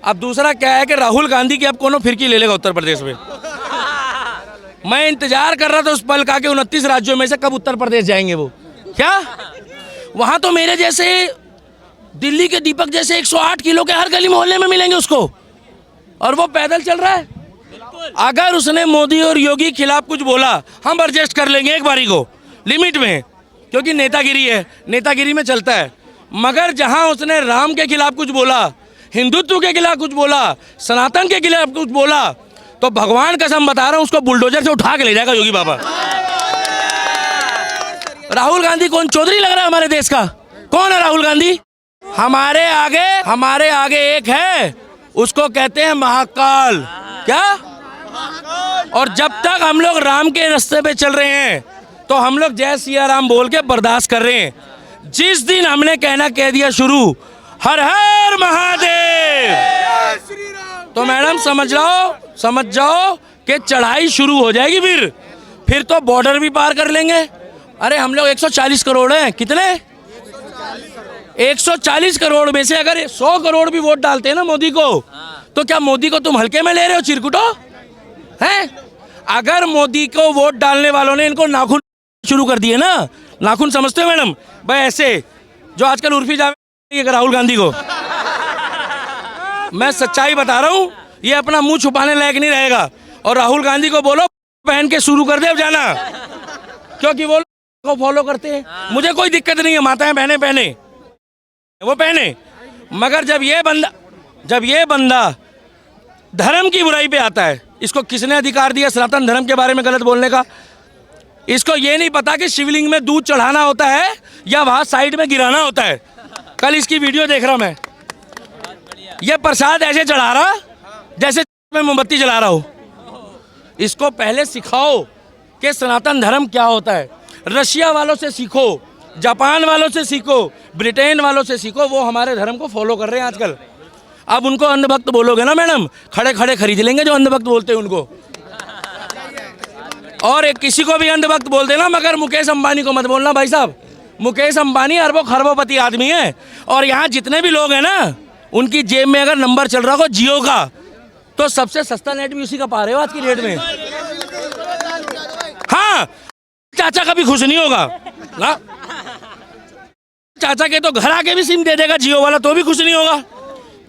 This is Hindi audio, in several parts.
अब दूसरा क्या है कि राहुल गांधी की अब कौन फिरकी ले लेगा उत्तर प्रदेश में। मैं इंतजार कर रहा था उस पल का कि 29 राज्यों में से कब उत्तर प्रदेश जाएंगे वो। क्या वहां तो मेरे जैसे दिल्ली के दीपक जैसे 108 किलो के हर गली मोहल्ले में मिलेंगे उसको, और वो पैदल चल रहा है। अगर उसने मोदी और योगी खिलाफ कुछ बोला, हम एडजस्ट कर लेंगे एक बारी को, लिमिट में, क्योंकि नेतागिरी है, नेतागिरी में चलता है। मगर जहां उसने राम के खिलाफ कुछ बोला, हिंदुत्व के खिलाफ कुछ बोला, सनातन के खिलाफ कुछ बोला, तो भगवान कसम बता रहा हूं उसको बुलडोजर से उठा के ले जाएगा योगी बाबा। राहुल गांधी कौन चौधरी लग रहा है हमारे देश का? कौन है राहुल गांधी? हमारे आगे एक है, उसको कहते हैं महाकाल। क्या? और जब तक हम लोग राम के रास्ते पे चल रहे हैं तो हम लोग जय सिया राम बोल के बर्दाश्त कर रहे हैं। जिस दिन हमने कहना कह दिया शुरू, हर हर महादेव, तो मैडम समझ जाओ कि चढ़ाई शुरू हो जाएगी। फिर तो बॉर्डर भी पार कर लेंगे। अरे हम लोग 140 करोड़ हैं। कितने? 140 करोड़ में से अगर 100 करोड़ भी वोट डालते हैं ना मोदी को, तो क्या मोदी को तुम हल्के में ले रहे हो चिरकुटो? हैं? अगर मोदी को वोट डालने वालों ने इनको नाखून शुरू कर दिए ना, नाखून समझते हो मैडम भाई, ऐसे जो आजकल उर्फी जावे राहुल गांधी को, मैं सच्चाई बता रहा हूँ, ये अपना मुंह छुपाने लायक नहीं रहेगा। और राहुल गांधी को बोलो पहन के शुरू कर दे अब जाना, क्योंकि वो को फॉलो करते हैं। मुझे कोई दिक्कत नहीं है, माताएं बहनें पहने, वो पहने। मगर जब ये बंदा धर्म की बुराई पे आता है, इसको किसने अधिकार दिया सनातन धर्म के बारे में गलत बोलने का? इसको ये नहीं पता कि शिवलिंग में दूध चढ़ाना होता है या वहां साइड में गिराना होता है। कल इसकी वीडियो देख रहा मैं, ये प्रसाद ऐसे चढ़ा रहा जैसे मैं मोमबत्ती जला रहा हूं। इसको पहले सिखाओ कि सनातन धर्म क्या होता है। रशिया वालों से सीखो, जापान वालों से सीखो, ब्रिटेन वालों से सीखो, वो हमारे धर्म को फॉलो कर रहे हैं आजकल। अब उनको अंधभक्त बोलोगे ना मैडम, खड़े खड़े खरीद लेंगे जो अंधभक्त बोलते हैं उनको। और एक किसी को भी अंधभक्त बोल देना, मगर मुकेश अंबानी को मत बोलना भाई साहब। मुकेश अंबानी अरबों खरबोपति आदमी है, और यहाँ जितने भी लोग हैं ना, उनकी जेब में अगर नंबर चल रहा हो जियो का, तो सबसे सस्ता नेट भी उसी का पा रहे हो आज की डेट में। हाँ, चाचा का भी खुश नहीं होगा ना, चाचा के तो घर आके भी सिम दे देगा जियो वाला, तो भी खुश नहीं होगा।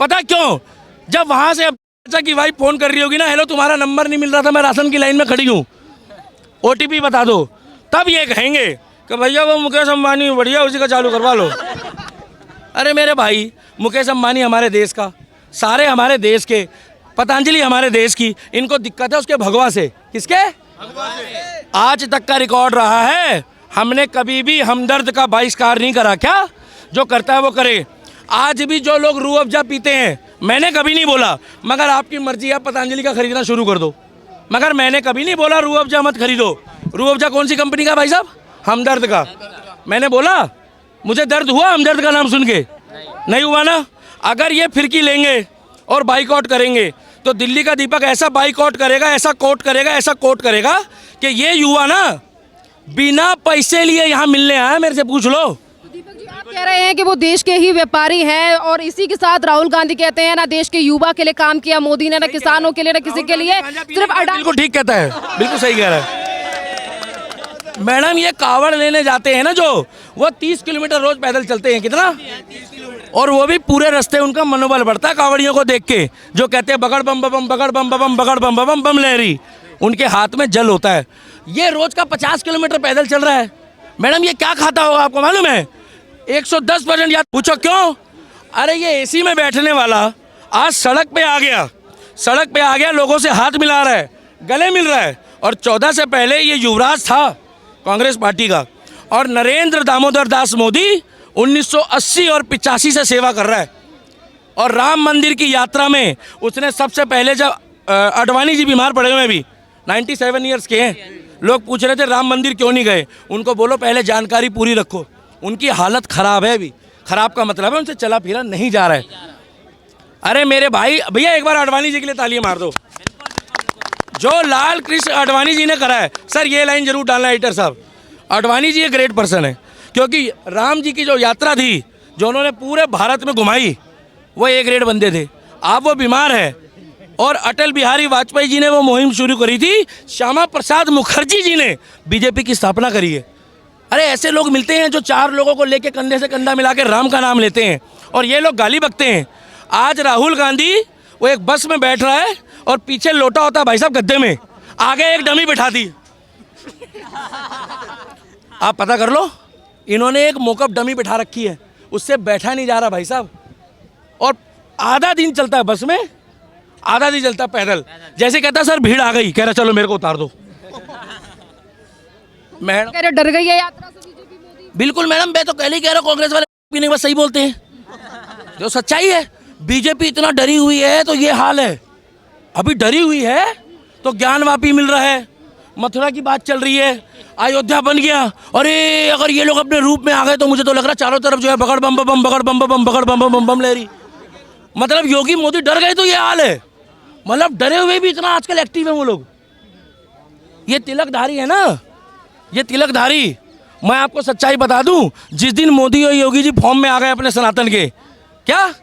पता क्यों? जब वहां से चाचा की वाइफ फोन कर रही होगी ना, हेलो तुम्हारा नंबर नहीं मिल रहा था, मैं राशन की लाइन में खड़ी हूँ, OTP बता दो, तब ये कहेंगे कि भैया वो मुकेश अंबानी बढ़िया, उसी का चालू करवा लो। अरे मेरे भाई, मुकेश अंबानी हमारे देश का, सारे हमारे देश के, पतंजलि हमारे देश की, इनको दिक्कत है उसके भगवा से। किसके? भगवा से। आज तक का रिकॉर्ड रहा है, हमने कभी भी हमदर्द का बहिष्कार नहीं करा। क्या? जो करता है वो करे। आज भी जो लोग रूह अफ़ज़ा पीते हैं, मैंने कभी नहीं बोला, मगर आपकी मर्जी, आप पतंजलि का खरीदना शुरू कर दो, मगर मैंने कभी नहीं बोला रूह अफ़ज़ा मत खरीदो। रूह अफ़ज़ा कौन सी कंपनी का भाई साहब? हमदर्द का। मैंने बोला मुझे दर्द हुआ हमदर्द का नाम सुन के? नहीं हुआ ना। अगर ये फिरकी लेंगे और बाइकआउट करेंगे, तो दिल्ली का दीपक ऐसा बाइकआउट करेगा, ऐसा कोट करेगा कि ये युवा ना बिना पैसे लिए यहाँ मिलने आया, मेरे से पूछ लो। कह रहे हैं कि वो देश के ही व्यापारी हैं, और इसी के साथ राहुल गांधी कहते हैं ना देश के युवा के लिए काम किया मोदी ने, ना किसानों के लिए, ना किसी के लिए, सिर्फ बिल्कुल ठीक कहता है, बिल्कुल सही कह रहा है मैडम। ये कावड़ लेने जाते हैं ना जो, वो 30 किलोमीटर रोज पैदल चलते हैं। कितना? और वो भी पूरे रास्ते उनका मनोबल बढ़ता है कावड़ियों को देख के, जो कहते हैं बगड़ बम बम बगड़ बम बम बगड़ बम बम बम लहरी, उनके हाथ में जल होता है। ये रोज का 50 किलोमीटर पैदल चल रहा है मैडम। ये क्या खाता होगा आपको मालूम है? 110% याद। पूछो क्यों? अरे ये AC में बैठने वाला आज सड़क पे आ गया, लोगों से हाथ मिला रहा है, गले मिल रहा है। और 14 से पहले ये युवराज था कांग्रेस पार्टी का, और नरेंद्र दामोदर दास मोदी 1980 और 85 से सेवा कर रहा है। और राम मंदिर की यात्रा में उसने सबसे पहले, जब अडवाणी जी बीमार पड़े हुए भी, 97 ईयर्स के हैं, लोग पूछ रहे थे राम मंदिर क्यों नहीं गए, उनको बोलो पहले जानकारी पूरी रखो, उनकी हालत खराब है अभी। खराब का मतलब है उनसे चला फिरा नहीं जा रहा है। अरे मेरे भाई, भैया एक बार अडवाणी जी के लिए तालियां मार दो। जो लाल कृष्ण अडवाणी जी ने करा है, सर ये लाइन जरूर डालना एडिटर साहब, अडवाणी जी एक ग्रेट पर्सन है, क्योंकि राम जी की जो यात्रा थी, जो उन्होंने पूरे भारत में घुमाई, वो A ग्रेड बंदे थे। आप वो बीमार है। और अटल बिहारी वाजपेयी जी ने वो मुहिम शुरू करी थी, श्यामा प्रसाद मुखर्जी जी ने बीजेपी की स्थापना करी है। अरे ऐसे लोग मिलते हैं जो 4 लोगों को लेके कंधे से कंधा मिला के राम का नाम लेते हैं, और ये लोग गाली बकते हैं। आज राहुल गांधी वो एक बस में बैठ रहा है और पीछे लोटा होता है भाई साहब गद्दे में, आगे एक डमी बिठा दी। आप पता कर लो, इन्होंने एक मोकअप डमी बिठा रखी है, उससे बैठा नहीं जा रहा भाई साहब। और आधा दिन चलता है बस में, आधा दिन चलता है पैदल। जैसे कहता है सर भीड़ आ गई, कह रहा चलो मेरे को उतार दो। मैडम कह रहे डर गई है यात्रा से बीजेपी मोदी। बिल्कुल मैडम, मैं तो पहले ही कह रहा हूँ कांग्रेस वाले पीने के बाद सही बोलते हैं, जो सच्चाई है। बीजेपी इतना डरी हुई है तो ये हाल है। अभी डरी हुई है तो ज्ञानवापी मिल रहा है, मथुरा की बात चल रही है, अयोध्या बन गया। अरे अगर ये लोग अपने रूप में आ गए तो मुझे तो लग रहा है चारों तरफ जो है बगड़ बम बम बगड़ बम बम बगड़ बम बम बम ले रही। मतलब योगी मोदी डर गए तो ये हाल है। मतलब डरे हुए भी इतना आजकल एक्टिव है वो लोग। ये तिलकधारी है ना, ये तिलकधारी। मैं आपको सच्चाई बता दूं, जिस दिन मोदी और योगी जी फॉर्म में आ गए अपने सनातन के, क्या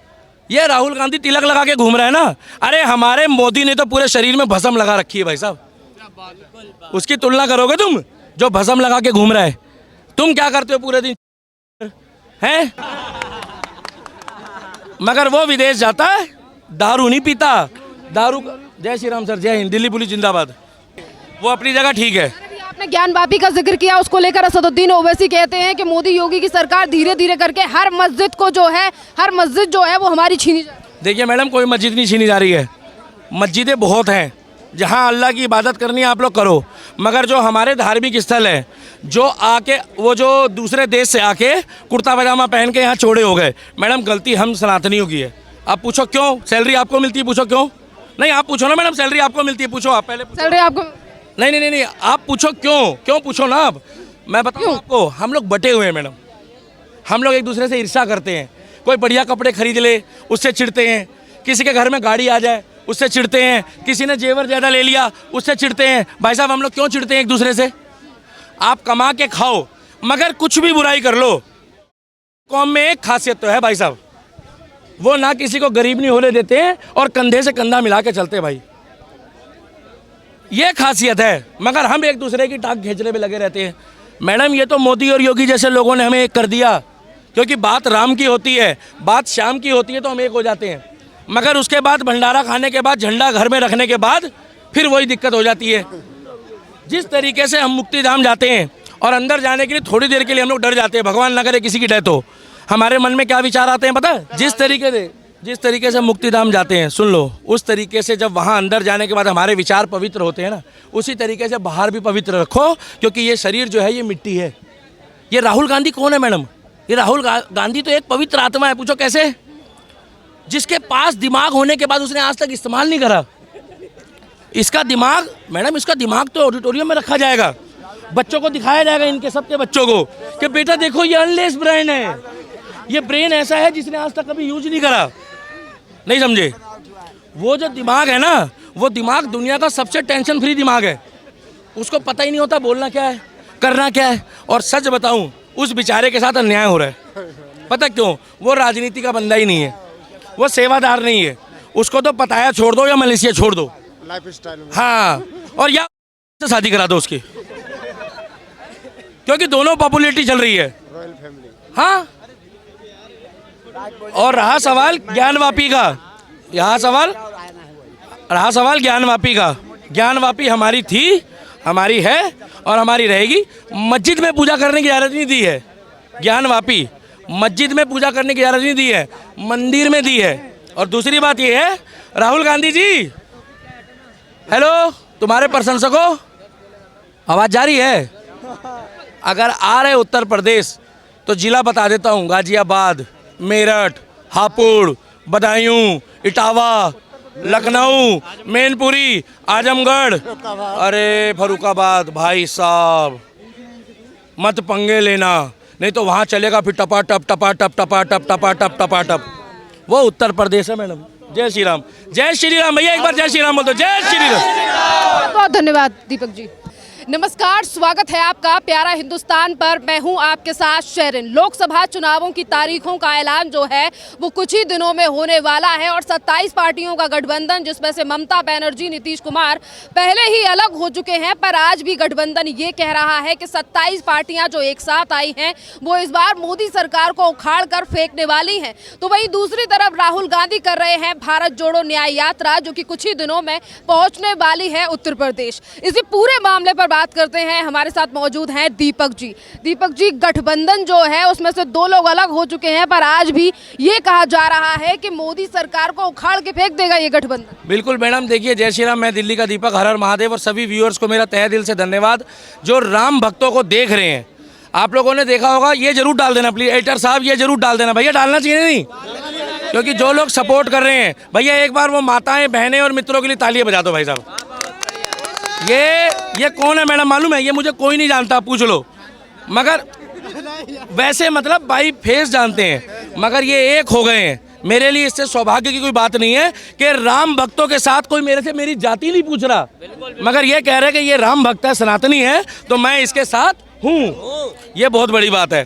ये राहुल गांधी तिलक लगा के घूम रहा है ना। अरे हमारे मोदी ने तो पूरे शरीर में भस्म लगा रखी है भाई साहब। उसकी तुलना करोगे तुम, जो भस्म लगा के घूम रहा है? तुम क्या करते हो पूरे दिन हैं? मगर वो विदेश जाता है, दारू नहीं पीता। दारू जय श्री राम सर, जय हिंद, दिल्ली पुलिस जिंदाबाद। वो अपनी जगह ठीक है। अभी आपने ज्ञानवापी का जिक्र किया, उसको लेकर असदुद्दीन ओवैसी कहते हैं कि मोदी योगी की सरकार धीरे धीरे करके हर मस्जिद जो है वो हमारी छीनी जा रही है। देखिए मैडम, कोई मस्जिद नहीं छीनी जा रही है। मस्जिदें बहुत हैं, जहाँ अल्लाह की इबादत करनी है आप लोग करो। मगर जो हमारे धार्मिक स्थल है, जो आके वो जो दूसरे देश से आके कुर्ता पजामा पहन के यहाँ चौड़े हो गए, मैडम गलती हम सनातनियों की है। आप पूछो क्यों सैलरी आपको मिलती है, पूछो क्यों नहीं। आप पूछो ना मैडम, सैलरी आपको मिलती है, पूछो आप पहले। सैलरी आपको नहीं, आप पूछो क्यों पूछो ना। आप मैं बताऊँ आपको, हम लोग बटे हुए हैं मैडम। हम लोग एक दूसरे से ईर्ष्या करते हैं। कोई बढ़िया कपड़े खरीद ले उससे चिढ़ते हैं, किसी के घर में गाड़ी आ जाए उससे चिढ़ते हैं, किसी ने जेवर ज़्यादा ले लिया उससे चिढ़ते हैं। भाई साहब हम लोग क्यों चिढ़ते हैं एक दूसरे से? आप कमा के खाओ, मगर कुछ भी बुराई कर लो। कौम में एक खासियत तो है भाई साहब, वो ना किसी को गरीब नहीं होने देते हैं और कंधे से कंधा मिला के चलते हैं भाई। ये खासियत है। मगर हम एक दूसरे की टांग खींचने में लगे रहते हैं। मैडम ये तो मोदी और योगी जैसे लोगों ने हमें एक कर दिया, क्योंकि बात राम की होती है, बात श्याम की होती है तो हम एक हो जाते हैं। मगर उसके बाद भंडारा खाने के बाद, झंडा घर में रखने के बाद फिर वही दिक्कत हो जाती है। जिस तरीके से हम मुक्तिधाम जाते हैं और अंदर जाने के लिए थोड़ी देर के लिए हम लोग डर जाते हैं, भगवान ना करे किसी की डेथ हो, हमारे मन में क्या विचार आते हैं पता है? जिस तरीके से मुक्तिधाम जाते हैं, सुन लो, उस तरीके से जब वहाँ अंदर जाने के बाद हमारे विचार पवित्र होते हैं ना, उसी तरीके से बाहर भी पवित्र रखो। क्योंकि ये शरीर जो है ये मिट्टी है। ये राहुल गांधी कौन है मैडम? ये राहुल गांधी तो एक पवित्र आत्मा है। पूछो कैसे? जिसके पास दिमाग होने के बाद उसने आज तक इस्तेमाल नहीं करा। इसका दिमाग मैडम, इसका दिमाग तो ऑडिटोरियम में रखा जाएगा, बच्चों को दिखाया जाएगा, इनके सबके बच्चों को, कि बेटा देखो ये अनलेस ब्रेन है। ये ब्रेन ऐसा है जिसने आज तक कभी यूज नहीं करा। नहीं समझे? वो जो दिमाग है ना, वो दिमाग दुनिया का सबसे टेंशन फ्री दिमाग है। उसको पता ही नहीं होता बोलना क्या है, करना क्या है। और सच बताऊं, उस बेचारे के साथ अन्याय हो रहा है। पता क्यों? वो राजनीति का बंदा ही नहीं है, वो सेवादार नहीं है। उसको तो पताया छोड़ दो या मलेशिया छोड़ दो, लाइफ स्टाइल में। हाँ, और या से शादी करा दो उसकी, क्योंकि दोनों पॉपुलैरिटी चल रही है। Royal family. हाँ, और रहा सवाल ज्ञानवापी का, रहा सवाल ज्ञानवापी का। ज्ञानवापी हमारी थी, हमारी है और हमारी रहेगी। मस्जिद में पूजा करने की इजाज़त नहीं दी है। ज्ञानवापी मस्जिद में पूजा करने की इजाज़त नहीं दी है, मंदिर में दी है। और दूसरी बात ये है, राहुल गांधी जी, हेलो, तुम्हारे प्रशंसकों, आवाज़ जा रही है? अगर आ रहे उत्तर प्रदेश तो जिला बता देता हूँ, गाजियाबाद, मेरठ, हापुड़, बदायूं, इटावा, लखनऊ, मैनपुरी, आजमगढ़, अरे फरुखाबाद। भाई साहब मत पंगे लेना, नहीं तो वहाँ चलेगा फिर टपा टप टपा टप टपा टप टपा टप टपा टप। वो उत्तर प्रदेश है मैडम। जय श्री राम, जय श्री राम। भैया एक बार जय श्री राम बोल दो। जय श्री राम। बहुत धन्यवाद दीपक जी। नमस्कार, स्वागत है आपका प्यारा हिंदुस्तान पर। मैं हूं आपके साथ शेरिन। लोकसभा चुनावों की तारीखों का ऐलान जो है वो कुछ ही दिनों में होने वाला है और 27 पार्टियों का गठबंधन, जिसमें से ममता बनर्जी, नीतीश कुमार पहले ही अलग हो चुके हैं, पर आज भी गठबंधन ये कह रहा है कि 27 पार्टियां जो एक साथ आई हैं वो इस बार मोदी सरकार को उखाड़ कर फेंकने वाली हैं। तो वहीं दूसरी तरफ राहुल गांधी कर रहे हैं भारत जोड़ो न्याय यात्रा, जो कि कुछ ही दिनों में पहुंचने वाली है उत्तर प्रदेश। इसी पूरे मामले पर बात करते हैं। हमारे साथ मौजूद हैं दीपक जी। दीपक जी, गठबंधन जो है उसमें से 2 लोग अलग हो चुके हैं, पर आज भी ये कहा जा रहा है कि मोदी सरकार को उखाड़ के फेंक देगा ये गठबंधन। बिल्कुल मैडम, देखिए, जय श्री राम। मैं दिल्ली का दीपक, हर हर महादेव। और सभी व्यूअर्स को मेरा तहे दिल से धन्यवाद जो राम भक्तों को देख रहे हैं। आप लोगों ने देखा होगा, ये जरूर डाल देना प्लीज, एडिटर साहब ये जरूर डाल देना। भैया डालना चाहिए नहीं, क्योंकि जो लोग सपोर्ट कर रहे हैं, भैया एक बार वो माताएं, बहनें और मित्रों के लिए तालियां बजा दो भाई साहब। ये कौन है मैडम मालूम है? ये मुझे कोई नहीं जानता, पूछ लो। मगर वैसे मतलब भाई फेस जानते हैं, मगर ये एक हो गए हैं। मेरे लिए इससे सौभाग्य की कोई बात नहीं है कि राम भक्तों के साथ कोई मेरे से मेरी जाति नहीं पूछ रहा, मगर ये कह रहे हैं कि ये राम भक्त है, सनातनी है, तो मैं इसके साथ हूँ। ये बहुत बड़ी बात है।